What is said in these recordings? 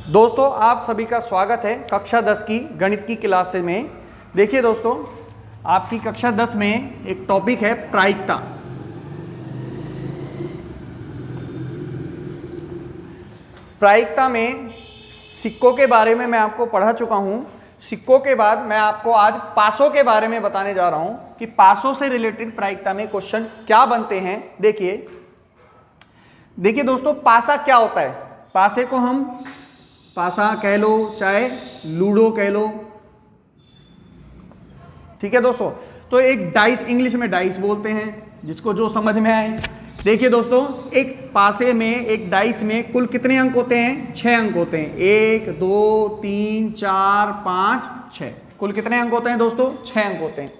दोस्तों आप सभी का स्वागत है कक्षा 10 की गणित की क्लास में। देखिए दोस्तों, आपकी कक्षा 10 में एक टॉपिक है प्रायिकता। प्रायिकता में सिक्कों के बारे में मैं आपको पढ़ा चुका हूं। सिक्कों के बाद मैं आपको आज पासों के बारे में बताने जा रहा हूं कि पासों से रिलेटेड प्रायिकता में क्वेश्चन क्या बनते हैं। देखिए दोस्तों, पासा क्या होता है। पासे को हम पासा कह लो चाहे लूडो कह लो, ठीक है दोस्तों। तो एक डाइस, इंग्लिश में डाइस बोलते हैं, जिसको जो समझ में आए। देखिए दोस्तों, एक पासे में, एक डाइस में कुल कितने अंक होते हैं? 6 अंक होते हैं। 1 2 3 4 5 6। कुल कितने अंक होते हैं दोस्तों? 6 अंक होते हैं।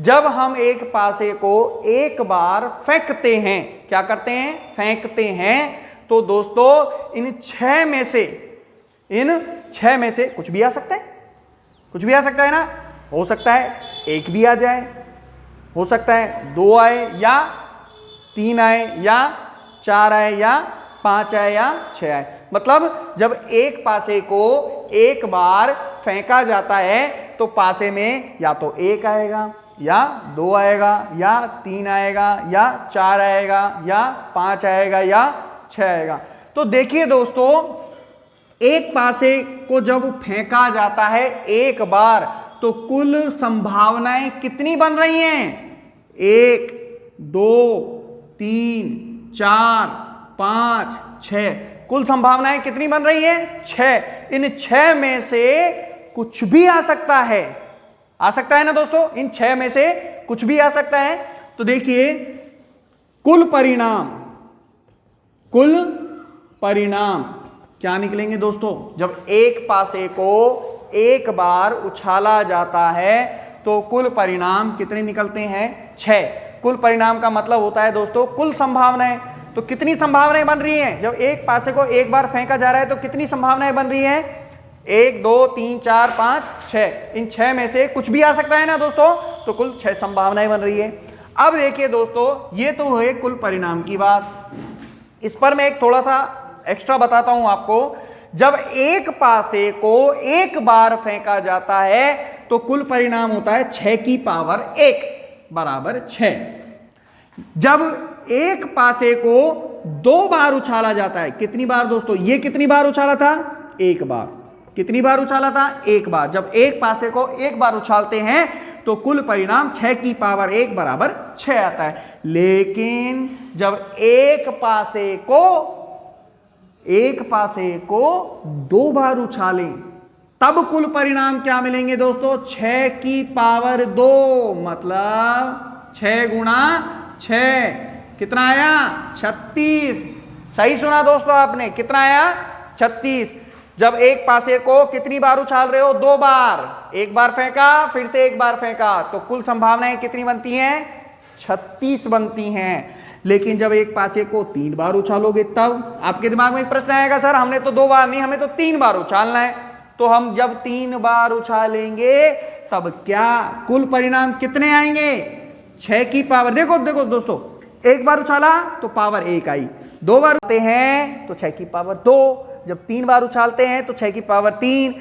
जब हम एक पासे को एक बार फेंकते हैं, क्या करते हैं? फेंकते हैं। तो दोस्तों इन 6 में से कुछ भी आ सकता है। कुछ भी आ सकता है ना। हो सकता है 1 भी आ जाए, हो सकता है 2 आए या 3 आए या 4 आए या 5 आए या 6 आए। मतलब जब एक पासे को एक बार फेंका जाता है तो पासे में या तो 1 आएगा या 2 आएगा या 3 आएगा या 4 आएगा या 5 आएगा या 6 आएगा। तो देखिए दोस्तों, एक पासे को जब फेंका जाता है एक बार तो कुल संभावनाएं कितनी बन रही हैं? 1 2 3 4 5 6। कुल संभावनाएं कितनी बन रही हैं? 6। इन 6 में से कुछ भी आ सकता है। आ सकता है ना दोस्तों, इन 6 में से कुछ भी आ सकता है। तो देखिए, कुल परिणाम क्या निकलेंगे दोस्तों? जब एक पासे को एक बार उछाला जाता है तो कुल परिणाम कितने निकलते हैं? 6। कुल परिणाम का मतलब होता है दोस्तों कुल संभावनाएं। तो कितनी संभावनाएं बन रही हैं? जब एक पासे को एक बार फेंका जा रहा है तो कितनी संभावनाएं बन रही हैं? 1 2 3 4 5 6। इन 6 में से कुछ भी आ सकता है ना दोस्तों। तो कुल 6 संभावनाएं बन रही है। अब देखिए दोस्तों, ये तो है कुल परिणाम की बात। इस पर मैं एक थोड़ा सा एक्स्ट्रा बताता हूं आपको। जब एक पासे को एक बार फेंका जाता है तो कुल परिणाम होता है 6 की पावर 1 बराबर 6। जब एक पासे को 2 बार उछाला जाता है, कितनी बार दोस्तों? ये कितनी बार उछाला था? 1 बार। कितनी बार उछाला था? 1 बार। जब एक पासे को एक बार उछालते हैं तो कुल परिणाम 6 की पावर 1 बराबर 6 आता है। लेकिन जब एक पासे को 2 बार उछालें तब कुल परिणाम क्या मिलेंगे दोस्तों? 6 की पावर 2, मतलब 6 गुणा 6 कितना आया? 36। सही सुना दोस्तों आपने, कितना आया? 36। जब एक पासे को कितनी बार उछाल रहे हो? 2 बार। एक बार फेंका, फिर से एक बार फेंका, तो कुल संभावनाएं कितनी बनती हैं? 36 बनती हैं। लेकिन जब एक पासे को 3 बार उछालोगे तब आपके दिमाग में एक प्रश्न आएगा, सर हमने तो 2 बार नहीं, हमें तो 3 बार उछालना है। तो हम जब 3 बार उछालेंगे तब क्या कुल परिणाम कितने आएंगे? 6 की पावर, देखो दोस्तों, एक बार उछाला तो पावर 1 आई, 2 बार उछालते हैं तो 6 की पावर 2, जब 3 बार उछालते हैं तो 6 की पावर 3।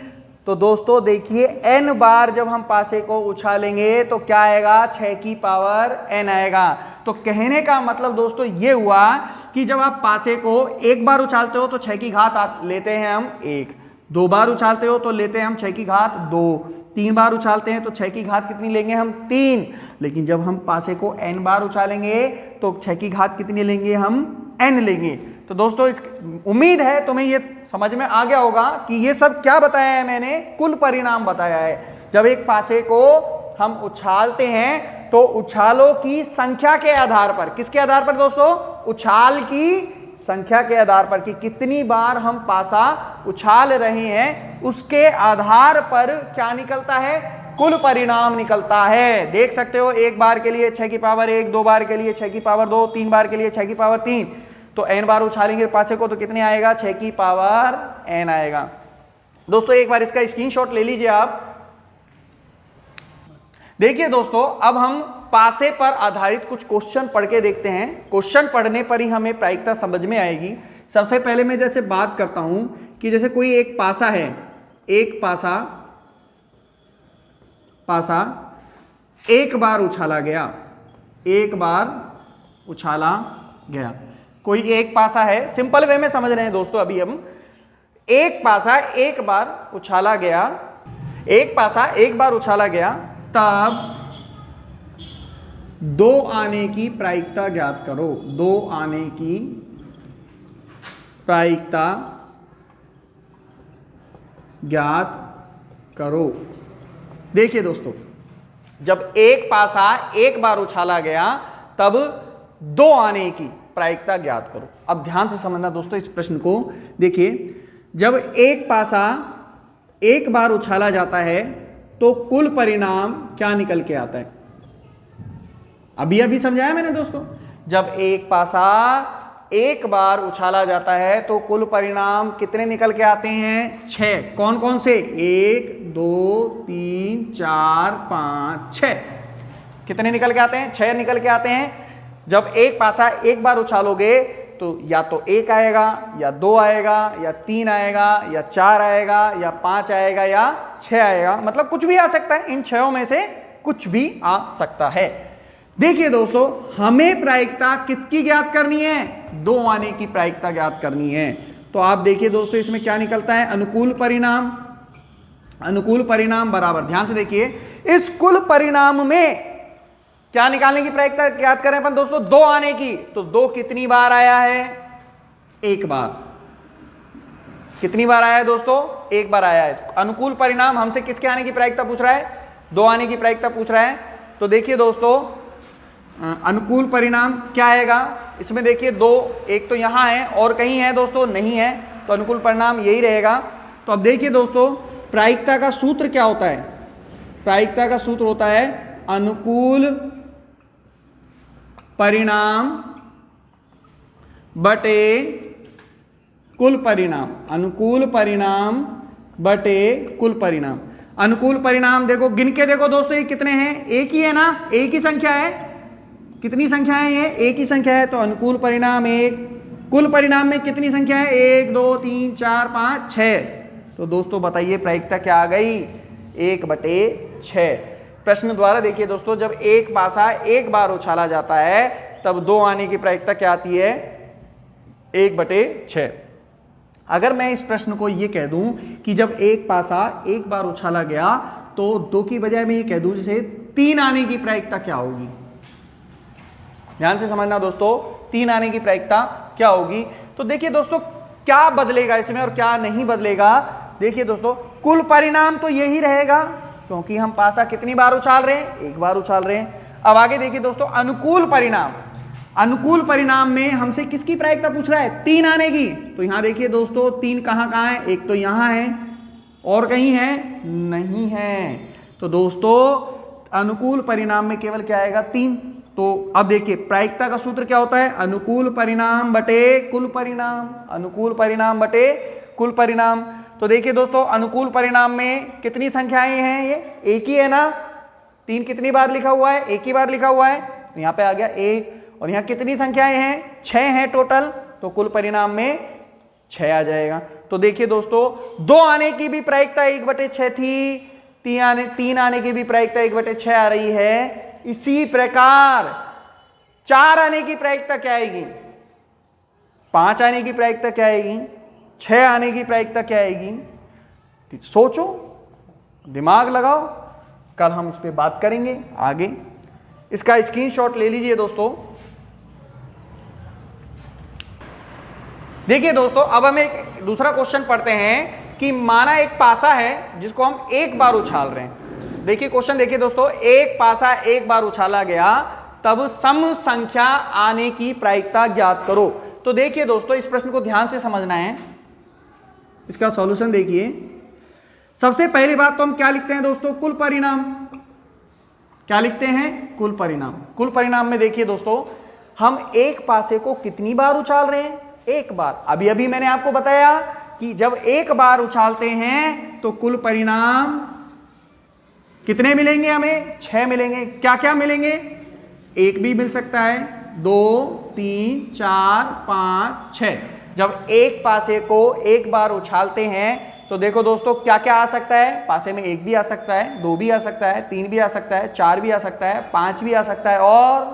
तो दोस्तों देखिए, n बार जब हम पासे को उछालेंगे तो क्या आएगा? 6 की पावर n आएगा। तो कहने का मतलब दोस्तों ये हुआ कि जब आप पासे को एक बार उछालते हो तो 6 की घात लेते हैं हम 1, 2 बार उछालते हो तो लेते हैं हम 6 की घात 2, 3 बार उछालते हैं तो 6 की घात कितनी लेंगे हम? 3। लेकिन जब हम पासे को n बार उछालेंगे तो 6 की घात कितनी लेंगे हम? n लेंगे। तो दोस्तों उम्मीद है तुम्हें ये समझ में आ गया होगा कि ये सब क्या बताया है मैंने? कुल परिणाम बताया है। जब एक पासे को हम उछालते हैं तो उछालों की संख्या के आधार पर, किसके आधार पर दोस्तों? उछाल की संख्या के आधार पर, कि कितनी बार हम पासा उछाल रहे हैं उसके आधार पर क्या निकलता है? कुल परिणाम निकलता है। देख सकते हो, एक बार के लिए 6 की पावर 1, 2 बार के लिए 6 की पावर 2, 3 बार के लिए 6 की पावर 3। तो n बार उछालेंगे पासे को तो कितने आएगा? 6 की पावर n आएगा। दोस्तों एक बार इसका स्क्रीनशॉट ले लीजिए आप। देखिए दोस्तों, अब हम पासे पर आधारित कुछ क्वेश्चन पढ़ के देखते हैं। क्वेश्चन पढ़ने पर ही हमें प्रायिकता समझ में आएगी। सबसे पहले मैं जैसे बात करता हूं कि जैसे कोई एक पासा है, एक पासा एक बार उछाला गया, एक बार उछाला गया। कोई एक पासा है, सिंपल वे में समझ रहे हैं दोस्तों अभी हम। एक पासा एक बार उछाला गया, एक पासा एक बार उछाला गया, तब 2 आने की प्रायिकता ज्ञात करो। 2 आने की प्रायिकता ज्ञात करो। देखिए दोस्तों, जब एक पासा एक बार उछाला गया तब 2 आने की प्रायिकता ज्ञात करो। अब ध्यान से समझना दोस्तों इस प्रश्न को। देखिए, जब एक पासा एक बार उछाला जाता है तो कुल परिणाम क्या निकल के आता है? अभी अभी समझाया मैंने दोस्तों। जब एक पासा एक बार उछाला जाता है तो कुल परिणाम कितने निकल के आते हैं? 6। कौन कौन से? 1 2 3 4 5 6। कितने निकल के आते हैं? 6 निकल के आते हैं। जब एक पासा एक बार उछालोगे तो या तो 1 आएगा, या 2 आएगा, या 3 आएगा, या 4 आएगा, या 5 आएगा, या 6 आएगा। मतलब कुछ भी आ सकता है, इन 6 में से कुछ भी आ सकता है। देखिए दोस्तों, हमें प्रायिकता किसकी ज्ञात करनी है? 2 आने की प्रायिकता ज्ञात करनी है। तो आप देखिए दोस्तों, इसमें क्या निकलता है? अनुकूल परिणाम, अनुकूल परिणाम बराबर, ध्यान से देखिए, इस कुल परिणाम में क्या निकालने की प्रायिकता ज्ञात करें अपन दोस्तों? 2 आने की। तो 2 कितनी बार आया है? 1 बार। कितनी बार आया है दोस्तों? 1 बार आया है। अनुकूल परिणाम हमसे किसके आने की प्रायिकता पूछ रहा है? 2 आने की प्रायिकता पूछ रहा है। तो देखिए दोस्तों, अनुकूल परिणाम क्या आएगा इसमें? देखिए 2, एक तो यहां है और कहीं है दोस्तों? नहीं है, तो अनुकूल परिणाम यही रहेगा। तो अब देखिए दोस्तों, प्रायिकता का सूत्र क्या होता है? प्रायिकता का सूत्र होता है अनुकूल परिणाम बटे कुल परिणाम। अनुकूल परिणाम बटे कुल परिणाम। अनुकूल परिणाम देखो, गिन के देखो दोस्तों, ये कितने हैं? एक ही है ना? एक ही संख्या है। कितनी संख्या है? ये एक ही संख्या है। तो अनुकूल परिणाम 1, कुल परिणाम में कितनी संख्या है? 1 2 3 4 5 6। तो दोस्तों बताइए प्रायिकता क्या आ गई? 1/6। प्रश्न द्वारा देखिए दोस्तों, जब एक पासा एक बार उछाला जाता है तब 2 आने की प्रायिकता क्या आती है? 1/6। अगर मैं इस प्रश्न को ये कह दूं कि जब एक पासा एक बार उछाला गया तो 2 की बजाय मैं ये कह दूं जैसे 3 आने की प्रायिकता क्या होगी? ध्यान से समझना दोस्तों, 3 आने की प्रायिकता क्या होगी? तो देखिए दोस्तों, क्या बदलेगा इसमें और क्या नहीं बदलेगा? देखिए दोस्तों, कुल परिणाम तो यही रहेगा क्योंकि हम पासा कितनी बार उछाल रहे हैं? 1 बार उछाल रहे हैं। अब आगे देखिए दोस्तों, अनुकूल परिणाम। अनुकूल परिणाम में हमसे किसकी प्रायिकता पूछ रहा है? 3 आने की। तो यहां देखिए दोस्तों, 3 कहां कहां है? एक तो यहां है और कहीं है? नहीं है। तो दोस्तों अनुकूल परिणाम में केवल क्या आएगा? 3। तो अब देखिए प्रायिकता का सूत्र क्या होता है? अनुकूल परिणाम बटे कुल परिणाम। अनुकूल परिणाम बटे कुल परिणाम। तो देखिए दोस्तों, अनुकूल परिणाम में कितनी संख्याएं हैं? ये एक ही है ना? 3 कितनी बार लिखा हुआ है? एक ही बार लिखा हुआ है। तो यहां पे आ गया 1। और यहां कितनी संख्याएं हैं? 6 हैं टोटल। तो कुल परिणाम में 6 आ जाएगा। तो देखिए दोस्तों, 2 आने की भी प्रायिकता 1/6 थी, 3 आने की भी प्रायिकता 1/6 आ रही है। इसी प्रकार 4 आने की प्रायिकता क्या आएगी? 5 आने की प्रायिकता क्या आएगी? 6 आने की प्रायिकता क्या आएगी? सोचो, दिमाग लगाओ, कल हम इस पे बात करेंगे आगे। इसका स्क्रीनशॉट ले लीजिए दोस्तों। देखिए दोस्तों, अब हम एक दूसरा क्वेश्चन पढ़ते हैं कि माना एक पासा है जिसको हम 1 बार उछाल रहे हैं। देखिए क्वेश्चन देखिए दोस्तों, एक पासा 1 बार उछाला गया तब सम संख्या आने की प्रायिकता ज्ञात करो। तो देखिए दोस्तों, इस प्रश्न को ध्यान से समझना है। इसका सॉल्यूशन देखिए। सबसे पहली बात तो हम क्या लिखते हैं दोस्तों? कुल परिणाम। क्या लिखते हैं? कुल परिणाम। कुल परिणाम में देखिए दोस्तों, हम एक पासे को कितनी बार उछाल रहे हैं? 1 बार। अभी अभी मैंने आपको बताया कि जब 1 बार उछालते हैं तो कुल परिणाम कितने मिलेंगे? हमें 6 मिलेंगे। क्या क्या मिलेंगे? 1 भी मिल सकता है, 2 3 4 5 6। जब एक पासे को एक बार उछालते हैं तो देखो दोस्तों क्या क्या आ सकता है, पासे में 1 भी आ सकता है, 2 भी आ सकता है, 3 भी आ सकता है, 4 भी आ सकता है, 5 भी आ सकता है और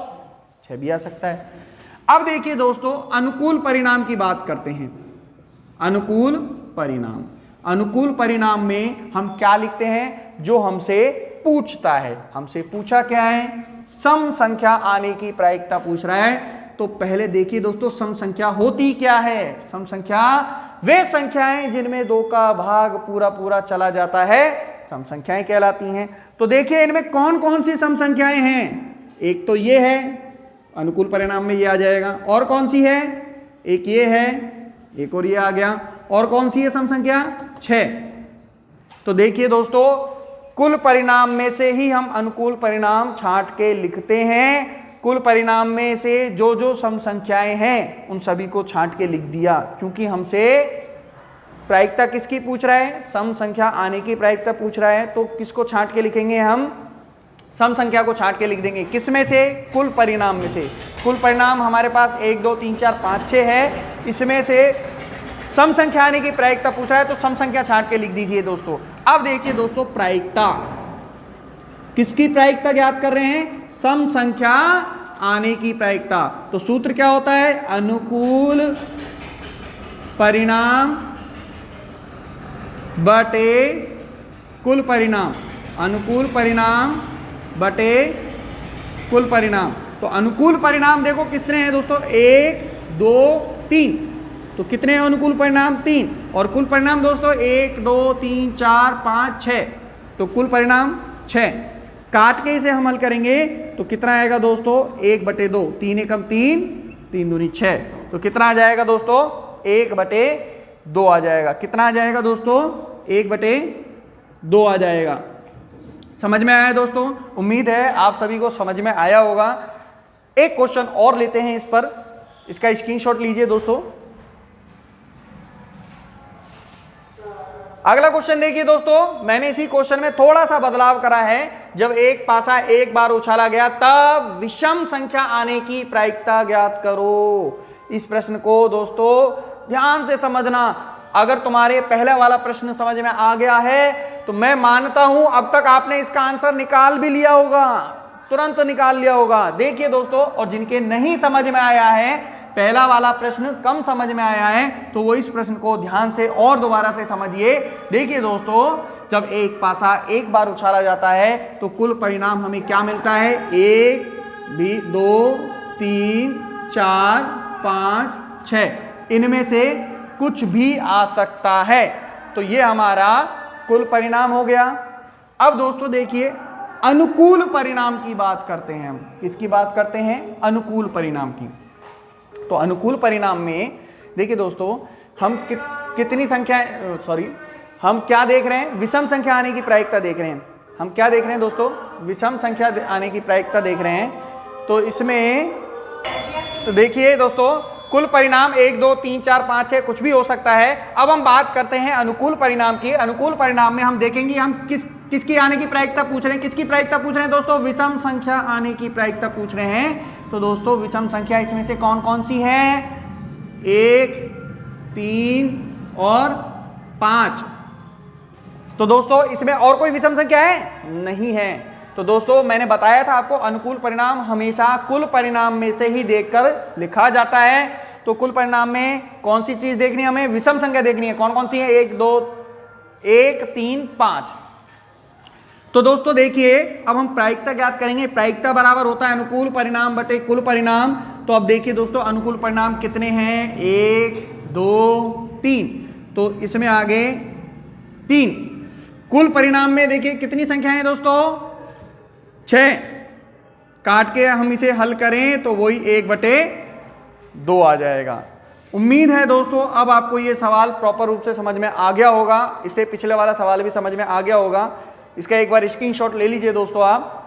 6 भी आ सकता है। अब देखिए दोस्तों अनुकूल परिणाम की बात करते हैं। अनुकूल परिणाम, अनुकूल परिणाम में हम क्या लिखते हैं, जो हमसे पूछता है। हमसे पूछा क्या है, सम संख्या आने की प्रायिकता पूछ रहा है। तो पहले देखिए दोस्तों सम संख्या होती क्या है। सम संख्या वे संख्याएं जिनमें 2 का भाग पूरा पूरा चला जाता है सम संख्याएं कहलाती हैं। तो देखिए इनमें कौन कौन सी सम संख्याएं हैं। एक तो ये है, अनुकूल परिणाम में ये आ जाएगा। और कौन सी है, एक ये है, एक और ये आ गया। और कौन सी है सम संख्या, 6। तो देखिए दोस्तों कुल परिणाम में से ही हम अनुकूल परिणाम छांट के लिखते हैं। कुल परिणाम में से जो जो सम संख्याएं हैं उन सभी को छांट के लिख दिया। चूंकि हमसे प्रायिकता किसकी पूछ रहा है, सम संख्या आने की प्रायिकता पूछ रहा है, तो किसको छांट के लिखेंगे, हम सम संख्या को छांट के लिख देंगे। किस में से, कुल परिणाम में से। कुल परिणाम हमारे पास 1 2 3 4 5 6 है। इसमें से सम संख्या आने की प्रायिकता पूछ रहा है तो सम संख्या छांट के लिख दीजिए दोस्तों। अब देखिए दोस्तों प्रायिकता, किसकी प्रायिकता ज्ञात कर रहे हैं, सम संख्या आने की प्रायिकता। तो सूत्र क्या होता है, अनुकूल परिणाम बटे कुल परिणाम। अनुकूल परिणाम बटे कुल परिणाम। तो अनुकूल परिणाम देखो कितने हैं दोस्तों, 1 2 3। तो कितने हैं अनुकूल परिणाम, 3। और कुल परिणाम दोस्तों 1 2 3 4 5 6। तो कुल परिणाम 6। काट के इसे हम हल करेंगे तो कितना आएगा दोस्तों, 1/2। 3 एकम 3, 3 दूनी 6। तो कितना आ जाएगा दोस्तों, 1/2 आ जाएगा। कितना आ जाएगा दोस्तों, 1/2 आ जाएगा। समझ में आया दोस्तों, उम्मीद है आप सभी को समझ में आया होगा। एक क्वेश्चन और लेते हैं इस पर, इसका स्क्रीनशॉट लीजिए दोस्तों। अगला क्वेश्चन देखिए दोस्तों, मैंने इसी क्वेश्चन में थोड़ा सा बदलाव करा है। जब एक पासा एक बार उछाला गया तब विषम संख्या आने की प्रायिकता ज्ञात करो। इस प्रश्न को दोस्तों ध्यान से समझना। अगर तुम्हारे पहला वाला प्रश्न समझ में आ गया है तो मैं मानता हूं अब तक आपने इसका आंसर निकाल भी लिया होगा, तुरंत निकाल लिया होगा। देखिए दोस्तों, और जिनके नहीं समझ में आया है, पहला वाला प्रश्न कम समझ में आया है, तो वो इस प्रश्न को ध्यान से और दोबारा से समझिए। देखिए दोस्तों, जब एक पासा एक बार उछाला जाता है तो कुल परिणाम हमें क्या मिलता है, 1 2 3 4 5 6। इनमें से कुछ भी आ सकता है। तो ये हमारा कुल परिणाम हो गया। अब दोस्तों देखिए अनुकूल परिणाम की बात करते हैं हम। किसकी बात करते हैं, अनुकूल परिणाम की। तो अनुकूल परिणाम में देखिए दोस्तों हम कितनी संख्या, हम क्या देख रहे हैं, विषम संख्या आने की प्रायिकता देख रहे हैं। हम क्या देख रहे हैं दोस्तों, विषम संख्या आने की प्रायिकता देख रहे हैं। तो इसमें तो देखिए दोस्तों कुल परिणाम 1 2 3 4 5 6 कुछ भी हो सकता है। अब हम बात करते हैं अनुकूल परिणाम की। अनुकूल परिणाम में हम देखेंगे हम किसकी आने की प्रायिकता पूछ रहे हैं। किसकी प्रायिकता पूछ रहे हैं दोस्तों, विषम संख्या आने की प्रायिकता पूछ रहे हैं। तो दोस्तों विषम संख्या इसमें से कौन कौन सी है, 1 3 और 5। तो दोस्तों इसमें और कोई विषम संख्या है, नहीं है। तो दोस्तों मैंने बताया था आपको अनुकूल परिणाम हमेशा कुल परिणाम में से ही देखकर लिखा जाता है। तो कुल परिणाम में कौन सी चीज देखनी है हमें, विषम संख्या देखनी है। कौन कौन सी है, 1 2 1 3 5। तो दोस्तों देखिए अब हम प्रायिकता ज्ञात करेंगे। प्रायिकता बराबर होता है अनुकूल परिणाम बटे कुल परिणाम। तो अब देखिए दोस्तों अनुकूल परिणाम कितने हैं, 1 2 3। तो इसमें आगे 3। कुल परिणाम में देखिए कितनी संख्या है दोस्तों, 6। काट के हम इसे हल करें तो वही 1/2 आ जाएगा। उम्मीद है दोस्तों अब आपको ये सवाल प्रॉपर रूप से समझ में आ गया होगा। इससे पिछले वाला सवाल भी समझ में आ गया होगा। इसका एक बार स्क्रीनशॉट ले लीजिए दोस्तों आप।